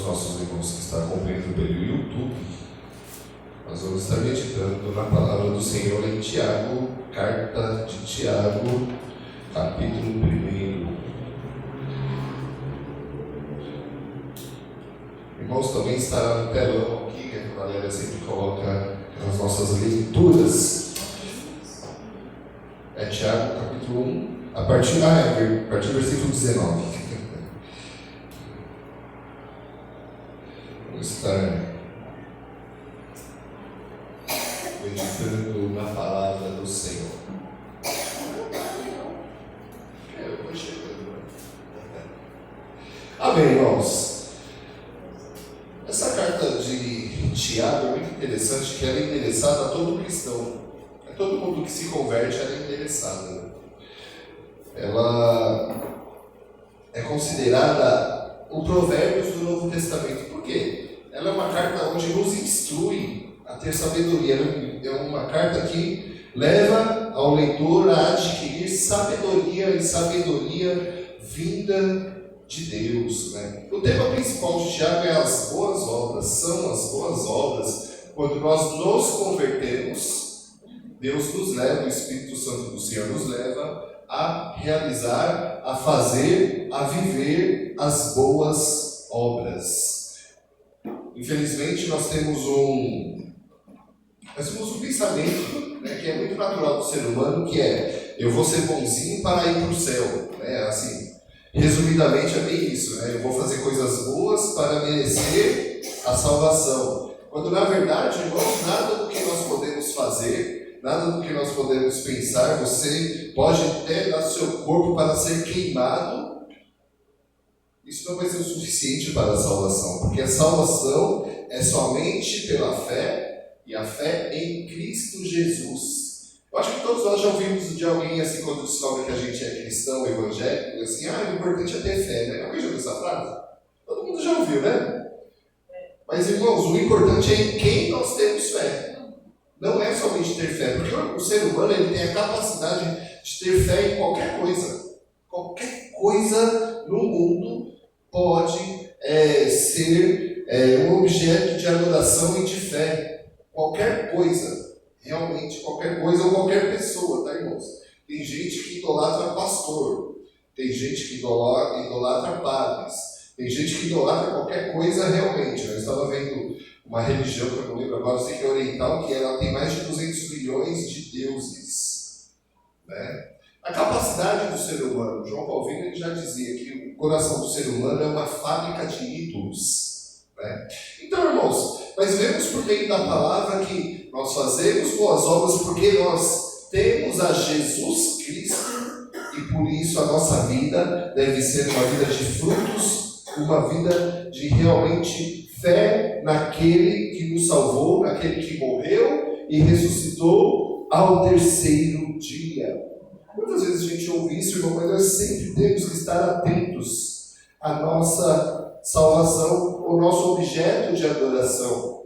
nossos irmãos que estão acompanhando pelo YouTube, nós vamos estar meditando na palavra do Senhor em Tiago, carta de Tiago, capítulo 1. Irmãos, também estará no telão aqui, que a Valéria sempre coloca nas nossas leituras. É Tiago, capítulo 1, a partir do versículo 19. Vamos estar meditando na palavra do Senhor. Eu vou chegando. Amém, irmãos. Essa carta de Tiago é muito interessante, que ela é endereçada a todo cristão. A todo mundo que se converte, ela é endereçada. Ela é considerada o Provérbios do Novo Testamento. Por quê? Ela é uma carta onde nos instrui a ter sabedoria. É uma carta que leva ao leitor a adquirir sabedoria, e sabedoria vinda de Deus, né? O tema principal de Tiago é as boas obras. São as boas obras. Quando nós nos convertemos, Deus nos leva, o Espírito Santo do Senhor nos leva a realizar, a fazer, a viver as boas obras. Infelizmente, nós temos um pensamento, né, que é muito natural do ser humano, que é: eu vou ser bonzinho para ir para o céu. Né? Assim, resumidamente é bem isso, né? Eu vou fazer coisas boas para merecer a salvação. Quando na verdade, irmãos, nada do que nós podemos fazer, nada do que nós podemos pensar, você pode até dar seu corpo para ser queimado, isso não vai ser o suficiente para a salvação, porque a salvação é somente pela fé, e a fé em Cristo Jesus. Eu acho que todos nós já ouvimos de alguém assim, quando descobre que a gente é cristão, evangélico, assim: o importante é ter fé, né? Alguém já ouviu essa frase? Todo mundo já ouviu, né? Mas, irmãos, o importante é em quem nós temos fé. Não é somente ter fé, porque o ser humano ele tem a capacidade de ter fé em qualquer coisa. Qualquer coisa no mundo pode ser um objeto de adoração e de fé. Qualquer coisa, realmente qualquer coisa ou qualquer pessoa, tá, irmãos? Tem gente que idolatra pastor, tem gente que idolatra padres, tem gente que idolatra qualquer coisa realmente. Eu estava vendo uma religião, que eu não lembro agora, eu sei que é oriental, que ela tem mais de 200 milhões de deuses, né? A capacidade do ser humano, João Calvino ele já dizia que o coração do ser humano é uma fábrica de ídolos, né? Então, irmãos, nós vemos por meio da palavra que nós fazemos boas obras porque nós temos a Jesus Cristo, e por isso a nossa vida deve ser uma vida de frutos, uma vida de realmente fé naquele que nos salvou, naquele que morreu e ressuscitou ao terceiro dia. Muitas vezes a gente ouve isso, irmão, mas nós sempre temos que estar atentos à nossa salvação, ao nosso objeto de adoração.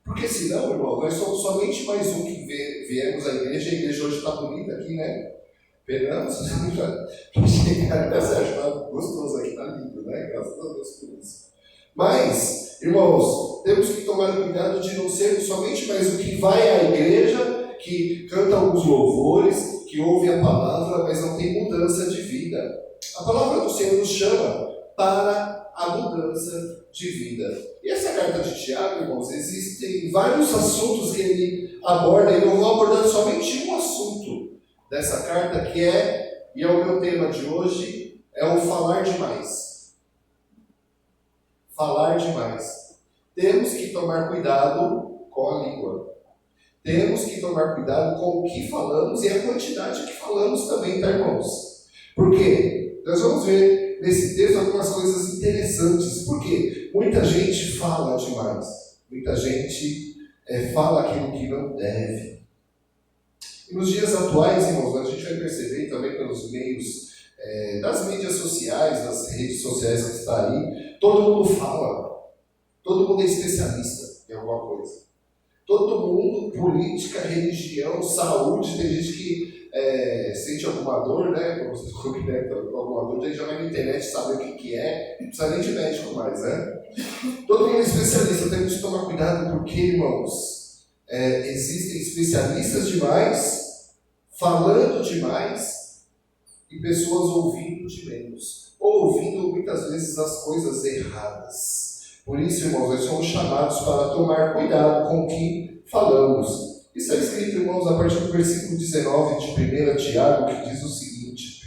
Porque senão, irmão, nós somos somente mais um que viemos à igreja. A igreja hoje está bonita aqui, né? Esperamos já chegar nessa está gostoso aqui, está lindo, né? Graças a Deus por isso. Mas, irmãos, temos que tomar cuidado de não sermos somente mais um que vai à igreja, que canta alguns louvores, que ouve a palavra, mas não tem mudança de vida. A palavra do Senhor nos chama para a mudança de vida. E essa carta de Tiago, irmãos, existem vários assuntos que ele aborda, e eu vou abordar somente um assunto dessa carta, que e é o meu tema de hoje, é o falar demais. Falar demais. Temos que tomar cuidado com a língua. Temos que tomar cuidado com o que falamos e a quantidade que falamos também, tá, irmãos? Por quê? Nós vamos ver nesse texto algumas coisas interessantes. Porque muita gente fala demais. Muita gente fala aquilo que não deve. E nos dias atuais, irmãos, a gente vai perceber também pelos meios das mídias sociais, das redes sociais que está aí, todo mundo fala. Todo mundo é especialista em alguma coisa. Todo mundo, política, religião, saúde, tem gente que sente alguma dor, né? Quando você ficou com alguma dor, daí já vai na internet saber o que é, não precisa nem de médico mais, né? Todo mundo é especialista, temos que tomar cuidado porque, irmãos, existem especialistas demais, falando demais, e pessoas ouvindo de menos, ou ouvindo muitas vezes as coisas erradas. Por isso, irmãos, nós somos chamados para tomar cuidado com o que falamos. Isso é escrito, irmãos, a partir do versículo 19 de 1 Tiago, que diz o seguinte,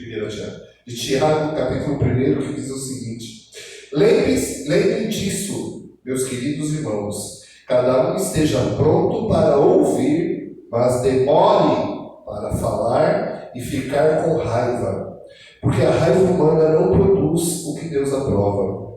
de Tiago, capítulo 1, que diz o seguinte: lembrem disso, meus queridos irmãos, cada um esteja pronto para ouvir, mas demore para falar e ficar com raiva, porque a raiva humana não produz o que Deus aprova.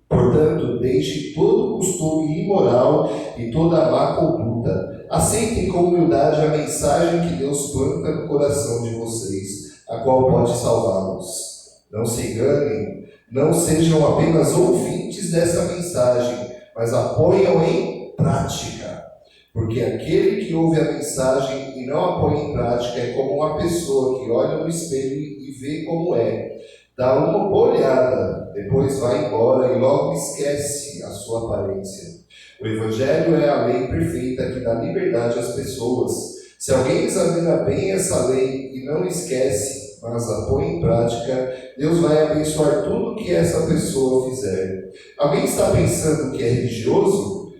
Portanto, deixe todo costume imoral e toda má conduta. Aceitem com humildade a mensagem que Deus planta no coração de vocês, a qual pode salvá-los. Não se enganem, não sejam apenas ouvintes dessa mensagem, mas a ponham em prática. Porque aquele que ouve a mensagem e não a põe em prática é como uma pessoa que olha no espelho e vê como é. Dá uma olhada, depois vai embora e logo esquece a sua aparência. O Evangelho é a lei perfeita que dá liberdade às pessoas. Se alguém examina bem essa lei e não esquece, mas a põe em prática, Deus vai abençoar tudo que essa pessoa fizer. Alguém está pensando que é religioso?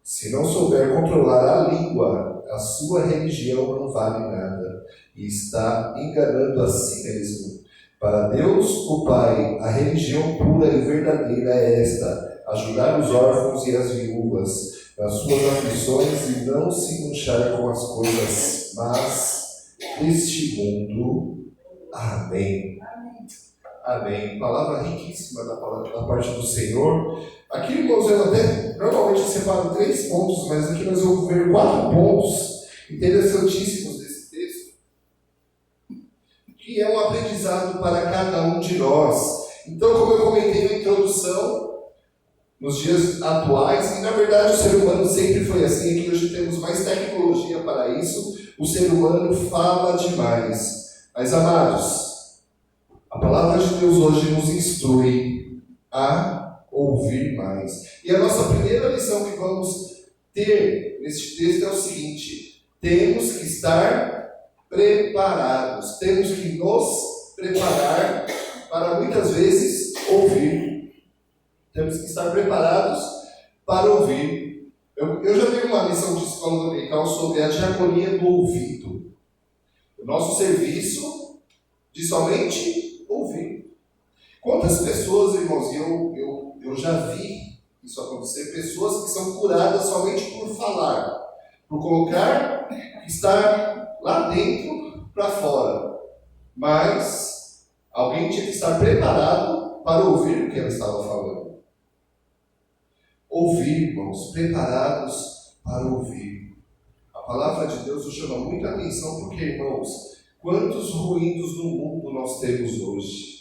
Se não souber controlar a língua, a sua religião não vale nada e está enganando a si mesmo. Para Deus, o Pai, a religião pura e verdadeira é esta: ajudar os órfãos e as viúvas nas suas aflições e não se manchar com as coisas más deste mundo. Amém. Amém. Palavra riquíssima da parte do Senhor. Aqui, irmãos, eu até normalmente separo 3 pontos, mas aqui nós vamos ver 4 pontos interessantíssimos desse texto, que é um aprendizado para cada um de nós. Então, como eu comentei na introdução, nos dias atuais, e na verdade o ser humano sempre foi assim, aqui hoje temos mais tecnologia para isso, o ser humano fala demais. Mas, amados, a palavra de Deus hoje nos instrui a ouvir mais. E a nossa primeira lição que vamos ter nesse texto é o seguinte: temos que estar preparados, temos que nos preparar para muitas vezes ouvir. Temos que estar preparados para ouvir. Eu já dei uma lição de escola dominical sobre a diaconia do ouvido. O nosso serviço de somente ouvir. Quantas pessoas, irmãos, eu já vi isso acontecer, pessoas que são curadas somente por falar, por colocar, estar lá dentro para fora. Mas alguém tinha que estar preparado para ouvir o que ela estava falando. Ouvir, irmãos, preparados para ouvir. A palavra de Deus nos chama muita atenção porque, irmãos, quantos ruídos no mundo nós temos hoje?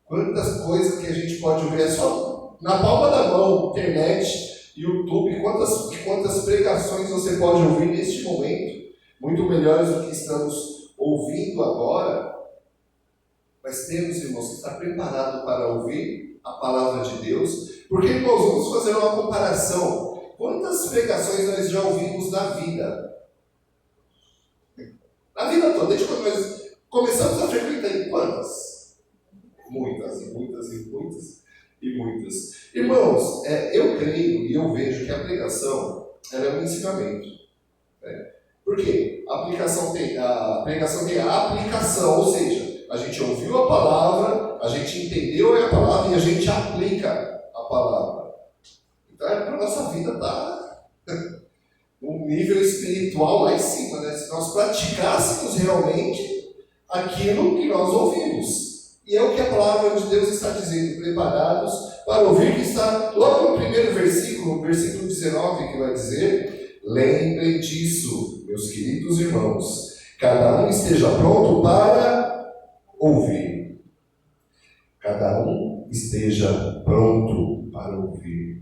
Quantas coisas que a gente pode ouvir, é só na palma da mão, internet, YouTube, quantas pregações você pode ouvir neste momento, muito melhores do que estamos ouvindo agora. Mas temos, irmãos, que estar preparados para ouvir a palavra de Deus, porque, irmãos, vamos fazer uma comparação. Quantas pregações nós já ouvimos na vida? Na vida toda, desde quando nós começamos a frequentar, quantas? Muitas, e muitas, e muitas, e muitas. Irmãos, eu creio e eu vejo que a pregação ela é um ensinamento. Né? Por quê? A pregação tem a aplicação, ou seja, a gente ouviu a palavra, a gente entendeu a palavra e a gente aplica a palavra. Então a nossa vida está num nível espiritual lá em cima, né? Se nós praticássemos realmente aquilo que nós ouvimos. E é o que a palavra de Deus está dizendo, preparados para ouvir, que está logo no primeiro versículo, versículo 19, que vai dizer: lembrem disso, meus queridos irmãos, cada um esteja pronto para ouvir. Cada um esteja pronto para ouvir.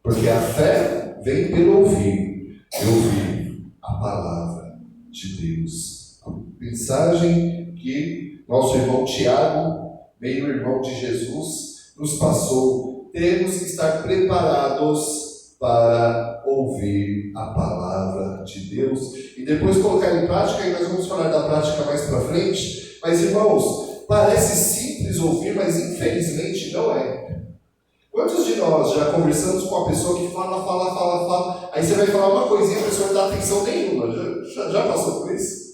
Porque a fé vem pelo ouvir, e ouvir a palavra de Deus. Mensagem que nosso irmão Tiago, meio-irmão de Jesus, nos passou. Temos que estar preparados para ouvir a palavra de Deus e depois colocar em prática, e nós vamos falar da prática mais para frente. Mas, irmãos, parece simples ouvir, mas infelizmente não é. Quantos de nós já conversamos com uma pessoa que fala, aí você vai falar uma coisinha e a pessoa não dá atenção nenhuma? Já passou por isso?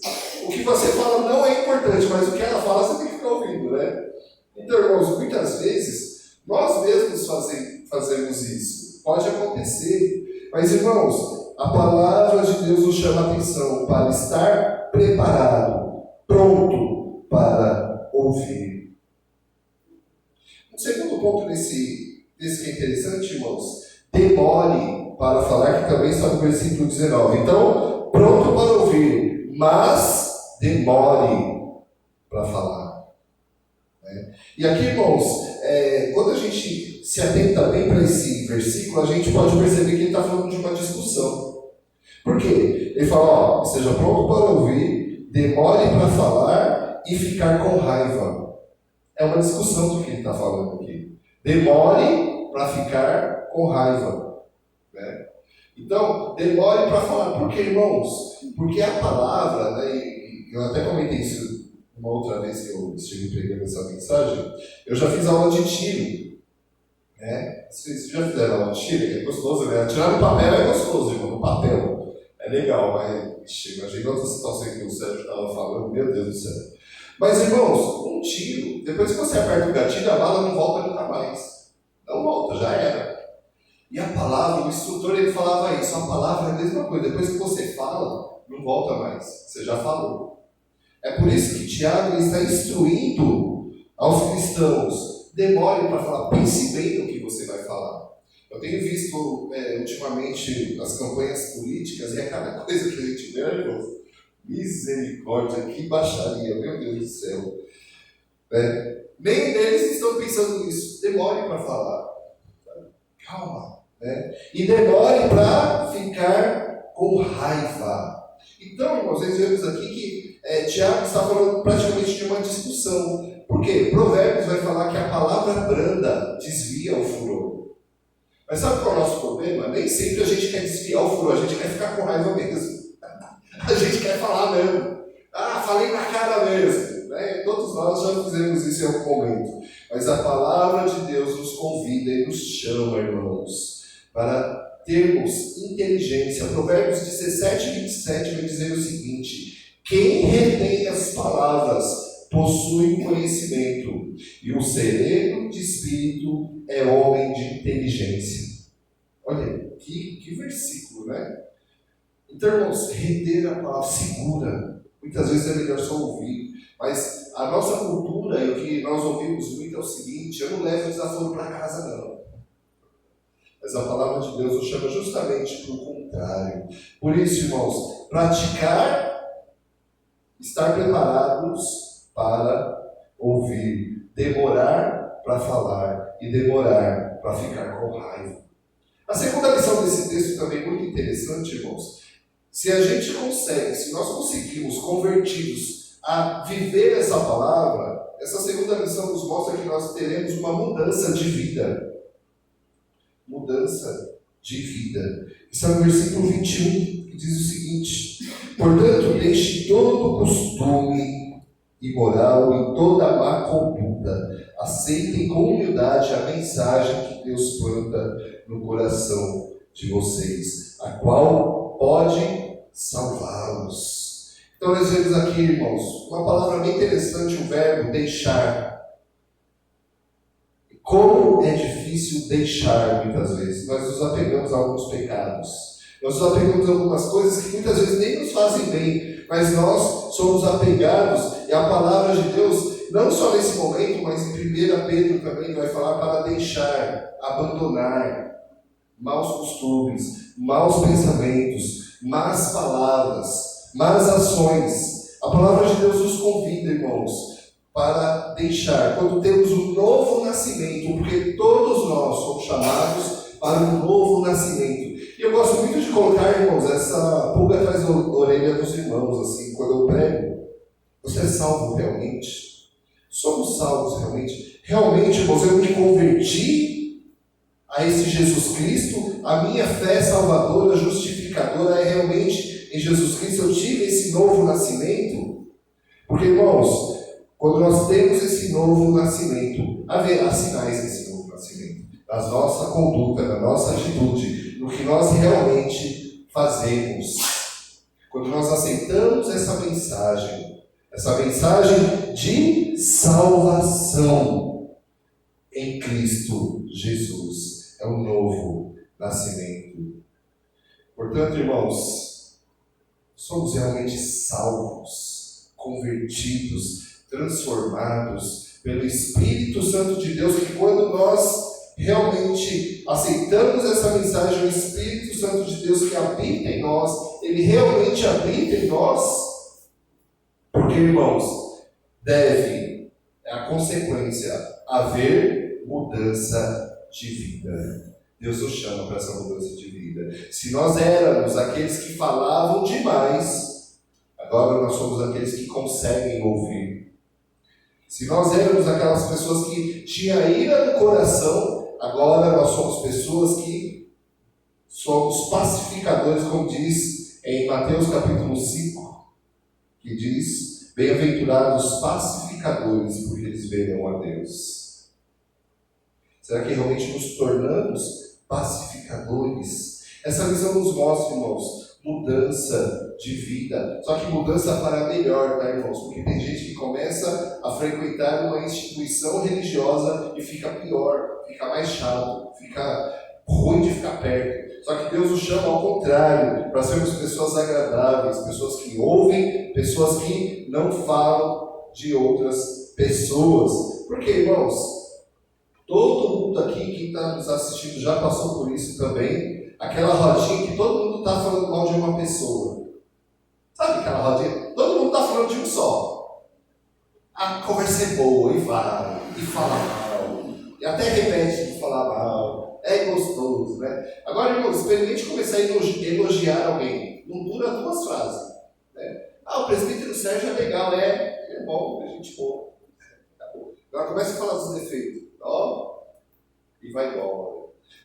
O que você fala não é importante, mas o que ela fala você tem que ficar ouvindo, né? Então, irmãos, muitas vezes nós mesmos fazemos isso. Pode acontecer. Mas, irmãos, a palavra de Deus nos chama a atenção para estar preparado, pronto para ouvir. Um segundo ponto desse que é interessante, irmãos, demore para falar, que também está no versículo 19. Então, pronto para ouvir, mas demore para falar. Né? E aqui, irmãos, quando a gente se atenta bem para esse versículo, a gente pode perceber que ele está falando de uma discussão. Por quê? Ele fala, esteja pronto para ouvir, demore para falar e ficar com raiva. É uma discussão do que ele está falando aqui. Demore para ficar com raiva. Né? Então, demore para falar. Por quê, irmãos? Porque a palavra, né, e eu até comentei isso uma outra vez que eu estive pregando essa mensagem, eu já fiz aula de tiro. Né? Vocês já fizeram aula de tiro? É gostoso, né? Tirar no papel é gostoso, irmão, no papel. É legal, mas imagina outra situação que o Sérgio estava falando, meu Deus do céu. Mas, irmãos, um tiro, depois que você aperta o gatilho, a bala não volta nunca mais. Não volta, já era. E a palavra, o instrutor, ele falava isso, a palavra é a mesma coisa. Depois que você fala, não volta mais. Você já falou. É por isso que Tiago está instruindo aos cristãos. Demore para falar, pense bem no que você vai falar. Eu tenho visto ultimamente as campanhas políticas e a cada coisa que a gente vê, irmãos, misericórdia, que baixaria, meu Deus do céu. Nem deles estão pensando nisso. Demore para falar. Calma. Né? E demore para ficar com raiva. Então, irmãos, nós vemos aqui que Tiago está falando praticamente de uma discussão. Por quê? Provérbios vai falar que a palavra branda desvia o furor. Mas sabe qual é o nosso problema? Nem sempre a gente quer desviar o furor, a gente quer ficar com raiva mesmo. A gente quer falar mesmo. Falei na cara mesmo. Né? Todos nós já fizemos isso em algum momento. Mas a palavra de Deus nos convida e nos chama, irmãos, para termos inteligência. Provérbios 17 e 27 vai dizer o seguinte: quem retém as palavras possui conhecimento, e o sereno de espírito é homem de inteligência. Olha, que versículo, né? Então, irmãos, reter a palavra segura. Muitas vezes é melhor só ouvir. Mas a nossa cultura, e o que nós ouvimos muito é o seguinte: eu não levo desaforo para casa, não. Mas a palavra de Deus nos chama justamente para o contrário. Por isso, irmãos, praticar, estar preparados para ouvir, demorar para falar e demorar para ficar com raiva. A segunda lição desse texto também muito interessante, irmãos. Se a gente consegue, se nós conseguimos convertidos a viver essa palavra, essa segunda lição nos mostra que nós teremos uma mudança de vida. Mudança de vida. Isso é no versículo 21, que diz o seguinte: portanto, deixe todo costume imoral e toda má conduta. Aceitem com humildade a mensagem que Deus planta no coração de vocês, a qual pode salvá-los. Então nós vemos aqui, irmãos, uma palavra bem interessante, o verbo deixar. Como é difícil deixar muitas vezes. Nós nos apegamos a alguns pecados. Nós nos apegamos a algumas coisas que muitas vezes nem nos fazem bem, mas nós somos apegados, e a palavra de Deus, não só nesse momento, mas em 1 Pedro também vai falar para deixar, abandonar maus costumes, maus pensamentos, más palavras, más ações. A palavra de Deus nos convida, irmãos, para deixar, quando temos um novo nascimento, porque todos nós somos chamados para um novo nascimento. E eu gosto muito de colocar, irmãos, essa pulga atrás da orelha dos irmãos, assim, quando eu prego. Você é salvo realmente? Somos salvos realmente? Realmente, irmãos, eu me converti a esse Jesus Cristo? A minha fé salvadora, justificadora é realmente em Jesus Cristo? Eu tive esse novo nascimento? Porque, irmãos, quando nós temos esse novo nascimento, haverá sinais desse novo nascimento. Na nossa conduta, na nossa atitude, no que nós realmente fazemos. Quando nós aceitamos essa mensagem de salvação em Cristo Jesus, é um novo nascimento. Portanto, irmãos, somos realmente salvos, convertidos, transformados pelo Espírito Santo de Deus, que quando nós realmente aceitamos essa mensagem, o Espírito Santo de Deus que habita em nós, ele realmente habita em nós. Porque, irmãos, deve, é a consequência, haver mudança de vida. Deus nos chama para essa mudança de vida. Se nós éramos aqueles que falavam demais, agora nós somos aqueles que conseguem ouvir. Se nós éramos aquelas pessoas que tinham ira no coração, agora nós somos pessoas que somos pacificadores, como diz em Mateus capítulo 5, que diz: bem-aventurados pacificadores, porque eles verão a Deus. Será que realmente nos tornamos pacificadores? Essa visão nos mostra, irmãos, mudança de vida. Só que mudança para melhor, tá, irmãos? Porque tem gente que começa a frequentar uma instituição religiosa e fica pior, fica mais chato, fica ruim de ficar perto. Só que Deus nos chama ao contrário, para sermos pessoas agradáveis, pessoas que ouvem, pessoas que não falam de outras pessoas. Porque, irmãos, todo mundo aqui que está nos assistindo já passou por isso também. Aquela rodinha que todo mundo está falando mal de uma pessoa. Sabe aquela rodinha? Todo mundo está falando de um só. A conversa é boa e vai, e fala mal, e até repete de falar mal. É gostoso, né? Agora, irmãos, experimente começar a elogiar alguém. Não dura 2 frases. Né? O presbítero Sérgio é legal, é bom, é gente boa. Agora começa a falar dos defeitos. E vai embora.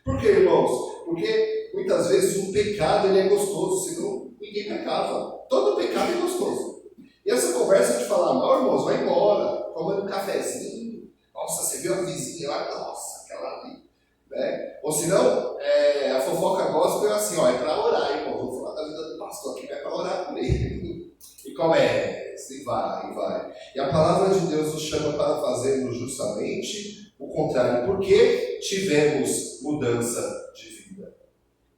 Por quê, irmãos? Porque muitas vezes o pecado ele é gostoso, senão ninguém pecava. Todo pecado é gostoso. E essa conversa de falar mal, irmãos, vai embora, tomando um cafezinho. Nossa, você viu a vizinha lá? Nossa, aquela ali. Né? Ou senão, a fofoca gospel é assim, é para orar, irmão. Vou falar da vida do pastor aqui, é para orar por ele. E começa, e vai. E a palavra de Deus nos chama para fazermos justamente o contrário, porque tivemos mudança de vida.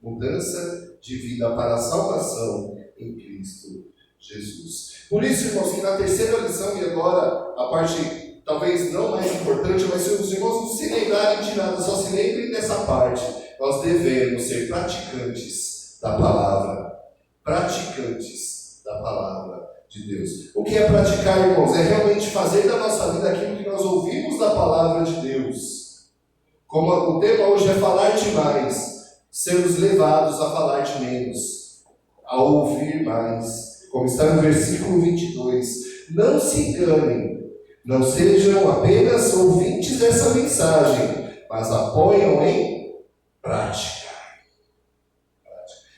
Mudança de vida para a salvação em Cristo Jesus. Por isso, irmãos, que na terceira lição, e agora a parte talvez não mais importante, mas se os irmãos não se lembrarem de nada, só se lembrem dessa parte, nós devemos ser praticantes da palavra. Praticantes da palavra de Deus. O que é praticar, irmãos? É realmente fazer da nossa vida aquilo que nós ouvimos da palavra de Deus. Como o tema hoje é falar demais, sermos levados a falar de menos, a ouvir mais. Como está no versículo 22. Não se enganem. Não sejam apenas ouvintes dessa mensagem, mas apoiam em prática.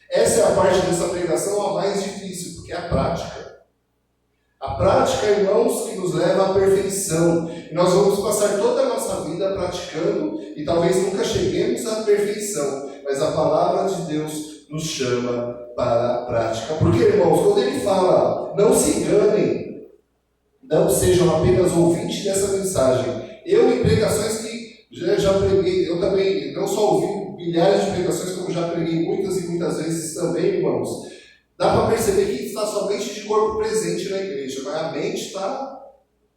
Essa é a parte dessa pregação a mais difícil, porque é a prática. A prática, irmãos, que nos leva à perfeição. E nós vamos passar toda a nossa vida praticando e talvez nunca cheguemos à perfeição. Mas a palavra de Deus nos chama para a prática. Porque, irmãos, quando ele fala, não se enganem, não sejam apenas ouvintes dessa mensagem. Eu, em pregações que já preguei, eu também não só ouvi milhares de pregações, como já preguei muitas e muitas vezes também, irmãos. Dá para perceber que está somente de corpo presente na igreja, mas a mente está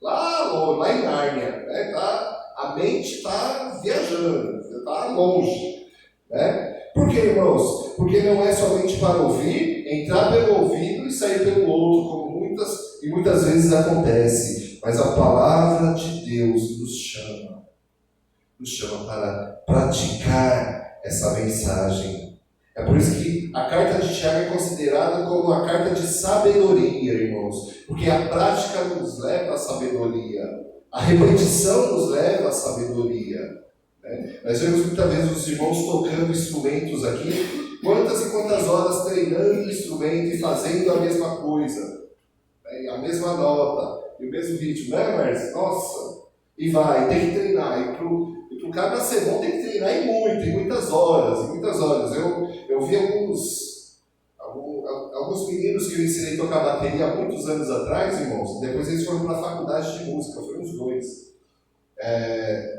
lá em Nárnia. Né? A mente está viajando, está longe. Né? Por quê, irmãos? Porque não é somente para ouvir, entrar pelo ouvido e sair pelo outro, como muitas vezes acontece, mas a palavra de Deus nos chama para praticar essa mensagem. É por isso que a carta de Tiago é considerada como a carta de sabedoria, irmãos. Porque a prática nos leva à sabedoria. A repetição nos leva à sabedoria. Né? Nós vemos muitas vezes os irmãos tocando instrumentos aqui, quantas e quantas horas treinando o instrumento e fazendo a mesma coisa, né? A mesma nota, e o mesmo ritmo, né, Márcio? Nossa! E vai, tem que treinar. E pro cara ser bom tem que treinar em muitas horas, Eu vi alguns meninos que eu ensinei a tocar bateria há muitos anos atrás, irmãos, depois eles foram para a faculdade de música, foram os dois.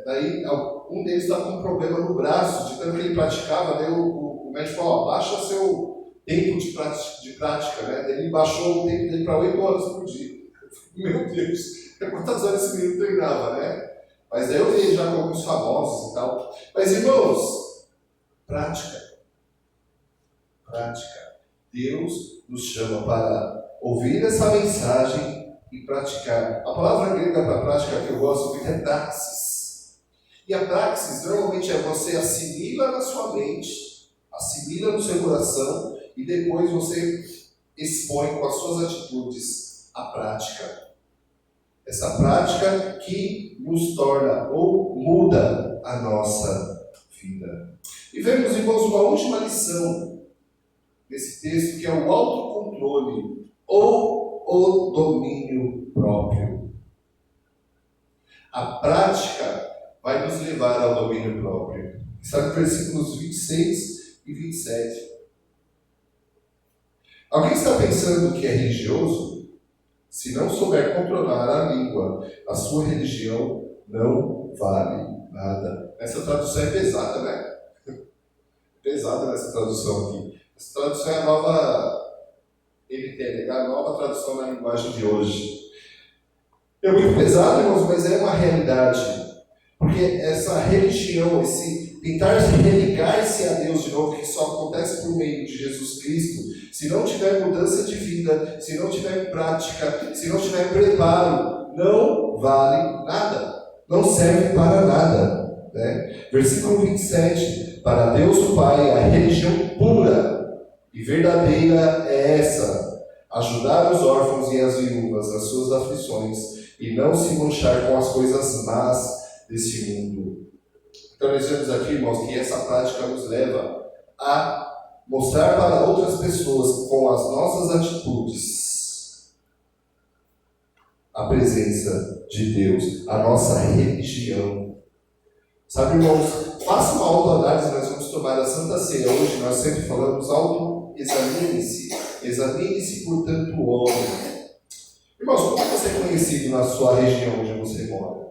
Daí um deles estava com um problema no braço, de tanto que ele praticava, daí o médico falou, baixa seu tempo de prática, né? Daí ele baixou o tempo dele para 8 horas por dia. Meu Deus, quantas horas esse menino treinava, né? Mas daí eu vi já com alguns famosos e tal. Mas irmãos, prática. Deus nos chama para ouvir essa mensagem e praticar. A palavra grega para prática que eu gosto muito é praxis. E a praxis normalmente é você assimila na sua mente, assimila no seu coração e depois você expõe com as suas atitudes a prática. Essa prática que nos torna ou muda a nossa vida. E vemos, irmãos, uma última lição nesse texto, que é o autocontrole ou o domínio próprio. A prática vai nos levar ao domínio próprio. Está nos versículos 26 e 27. Alguém está pensando que é religioso? Se não souber controlar a língua, a sua religião não vale nada. Essa tradução é pesada, né? Pesada nessa tradução aqui. Essa tradução é a nova NTLH, a nova tradução na linguagem de hoje. É muito pesado, irmãos, mas é uma realidade. Porque essa religião, esse tentar religar-se a Deus de novo, que só acontece por meio de Jesus Cristo, se não tiver mudança de vida, se não tiver prática, se não tiver preparo, não vale nada. Não serve para nada. Né? Versículo 27. Para Deus o Pai, a religião pura e verdadeira é essa: ajudar os órfãos e as viúvas nas suas aflições e não se manchar com as coisas más desse mundo. Então nós vemos aqui, irmãos, que essa prática nos leva a mostrar para outras pessoas com as nossas atitudes a presença de Deus, a nossa religião. Sabe, irmãos, faça uma autoanálise. Nós vamos tomar a Santa Ceia hoje, nós sempre falamos examine-se, portanto, o homem. Irmãos, como você é conhecido na sua região onde você mora?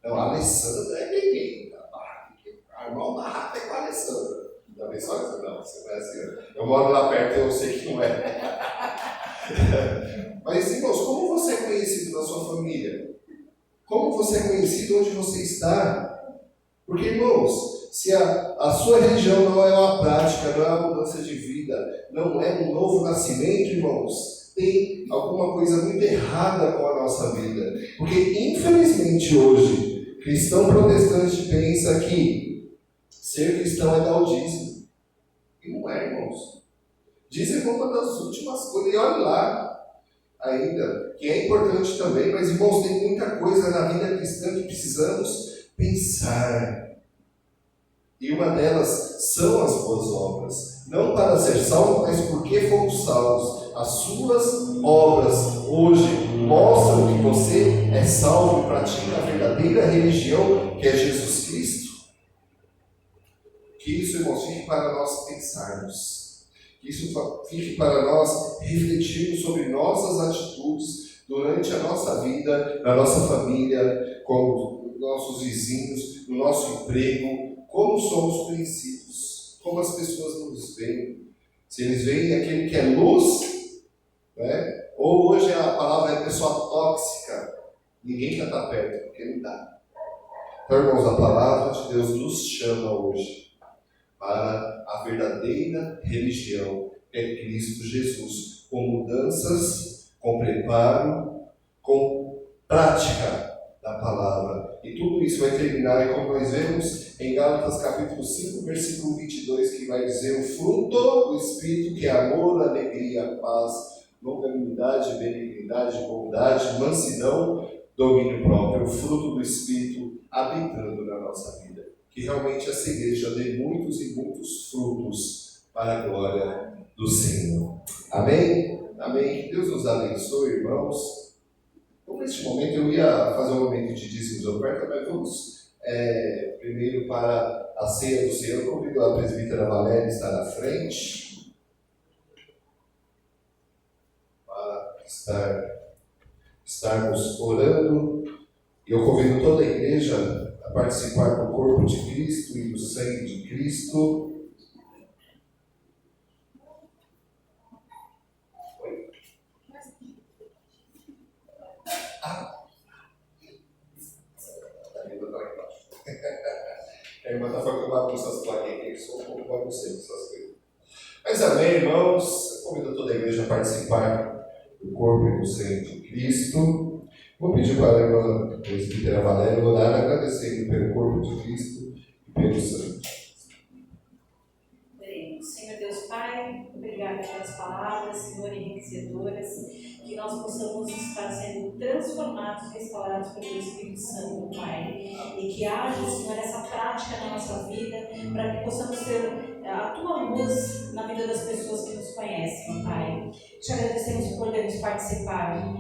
Não, a Alessandra é ninguém. A irmã Barraca é com a Alessandra. Não, você conhece. Eu moro lá perto, eu sei que não é. Mas, irmãos, como você é conhecido na sua família? Como você é conhecido onde você está? Porque, irmãos, se a sua religião não é uma prática, não é uma mudança de vida, não é um novo nascimento, irmãos, tem alguma coisa muito errada com a nossa vida. Porque, infelizmente, hoje, cristão protestante pensa que ser cristão é dar o dízimo. E não é, irmãos. Dízimo é uma das últimas coisas. E olha lá, ainda, que é importante também, mas, irmãos, tem muita coisa na vida cristã que precisamos pensar. E uma delas são as boas obras. Não para ser salvo, mas porque fomos salvos. As suas obras hoje mostram que você é salvo e pratica a verdadeira religião, que é Jesus Cristo. Que isso, irmãos, fique para nós pensarmos. Que isso fique para nós refletirmos sobre nossas atitudes durante a nossa vida, na nossa família, com os nossos vizinhos, no nosso emprego. Como somos conhecidos, como as pessoas nos veem. Se eles veem aquele que é luz, né? Ou hoje a palavra é pessoa tóxica, ninguém quer estar perto, porque não dá. Então, irmãos, a palavra de Deus nos chama hoje para a verdadeira religião, que é Cristo Jesus, com mudanças, com preparo, com prática da palavra. E tudo isso vai terminar, e como nós vemos, em Gálatas capítulo 5, versículo 22, que vai dizer: o fruto do Espírito, que é amor, alegria, paz, longanimidade, benignidade, bondade, mansidão, domínio próprio. O fruto do Espírito habitando na nossa vida. Que realmente essa igreja dê muitos e muitos frutos para a glória do Senhor. Amém? Amém. Que Deus nos abençoe, irmãos. Então, neste momento eu ia fazer um momento de dízimos e oferta, mas vamos primeiro para a ceia do Senhor. Eu convido a presbítera Valéria a estar na frente para estarmos orando. E eu convido toda a igreja a participar do corpo de Cristo e do sangue de Cristo. A irmã está falando que eu bagunço as plaquinhas aqui, sou um pouco bagunceiro essas coisas. Mas amém, irmãos. Eu convido toda a igreja a participar do corpo e do sangue de Cristo. Vou pedir para a irmã presbítera Valéria orar, agradecendo pelo corpo de Cristo e pelo sangue. Senhor Deus Pai, obrigada pelas palavras, Senhor, enriquecedoras, que nós possamos estar sendo transformados, restaurados pelo Espírito Santo, Pai, e que haja, Senhor, essa prática na nossa vida, para que possamos ter a Tua luz na vida das pessoas que nos conhecem, Pai. Te agradecemos por podermos participar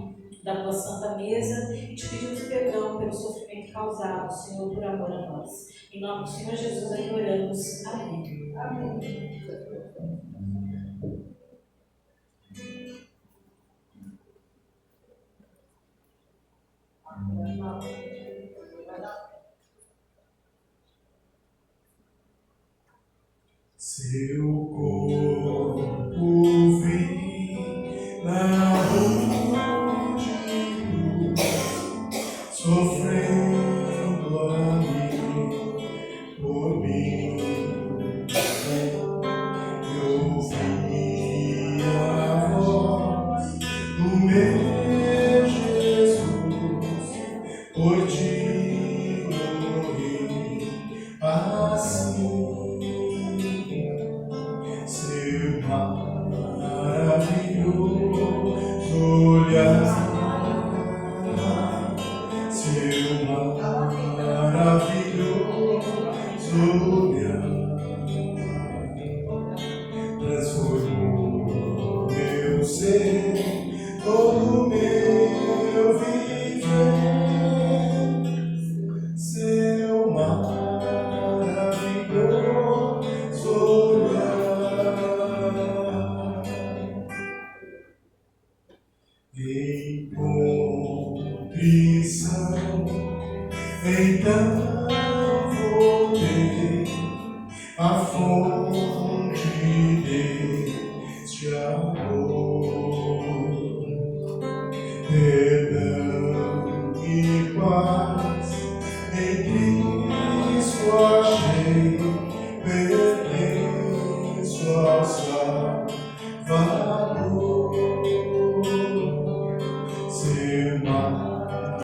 da Tua Santa Mesa e te pedimos perdão pelo sofrimento causado, Senhor, por amor a nós. Em nome do Senhor Jesus, aí oramos. Amém. Amém. Seu corpo vi na rua de luz, sofrendo ali por mim. Eu ouvi a voz do meu Jesus, por ti morri assim. Seu maravilhoso olhar, seu maravilhoso olhar, transformou meu ser, todo meu viver. Seu maravilhoso olhar. Em contrição, então voltei à fonte deste amor.